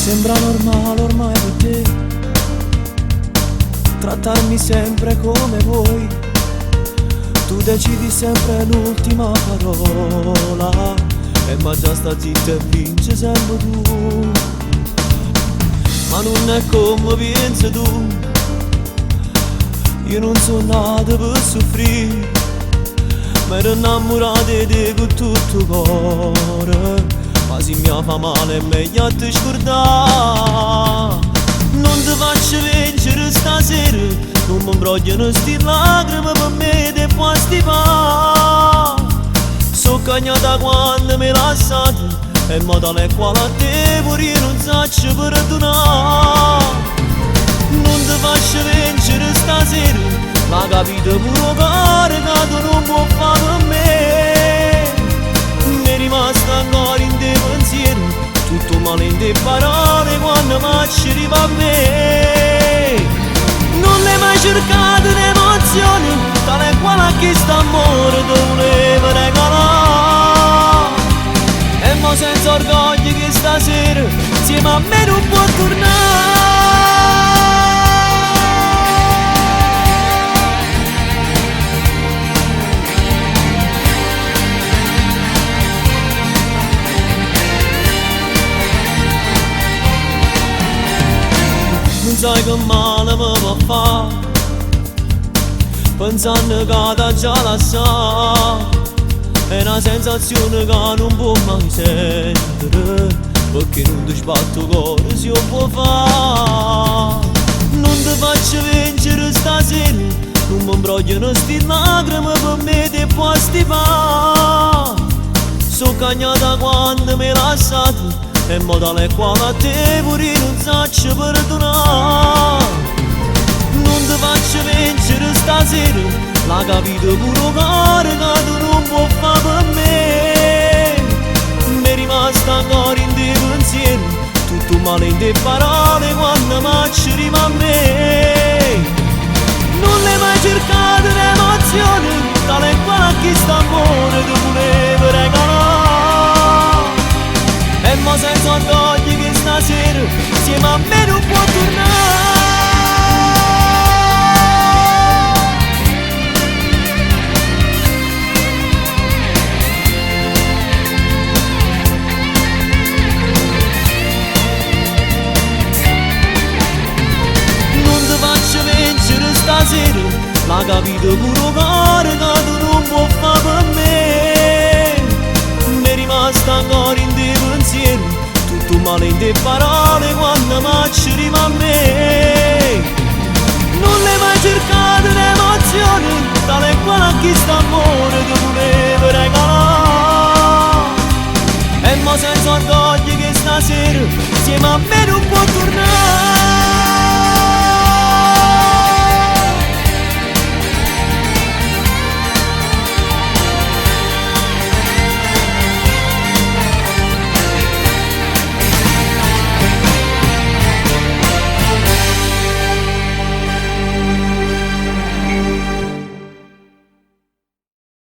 Sembra normale ormai per te trattarmi sempre come vuoi. Tu decidi sempre l'ultima parola e ma già sta zitta e vince sempre tu. Ma non è come pensi tu, io non sono nato per soffrire, mi ero innamorato di te con tutto il cuore. Ma se mi fa male è meglio a te scordare. Non ti faccio vincere stasera, non mi imbrogliano sti lacrime per me te puoi stipare. So cagnata quando mi lasciate e il modo nel quale a te pure io non saccio perdonare. Non ti faccio vincere stasera, ma capito pure cuore che tu non puoi fare per me. Mi è rimasto ancora in te pensiero, tutto male in te parole quando mi arriva a me. Non l'hai mai cercato un'emozione tale quale a chi sta amore tu volevi regalare. E mo senza orgoglio che stasera insieme a me non può tornare. Non sai che male mi va a fare pensando che t'ha già lasciato. È una sensazione che non può mai sentire, perché non ti sbatto cuore si può fare. Non ti faccio vincere stasera, non mi imbrogliano sti lacrime per me te puoi stipare. So cagnata quando mi lasciate e in modo nel quale a te pure io non saccio perdonare. Non ti faccio vincere stasera, l'ha capito pure cuore che tu non puoi fare per me. Mi è rimasto ancora in te pensiero, tutto male in te parole quando mi arriva a me. Non l'hai mai cercato un'emozione tale quale a chi sta amore tu volevi regalare. E mo senza orgoglio che stasera insieme a me non può tornare. Non ti faccio vincere stasera, l'ha capito pure cuore che tu non puoi fare per me. Mi è rimasto ancora in te pensiero, tutto male in te parole quando mi arriva a me. Non l'hai mai cercato un'emozione tale quale a chi sta amore tu volevi regalare. E mo senza orgoglio che stasera insieme a me non può tornare.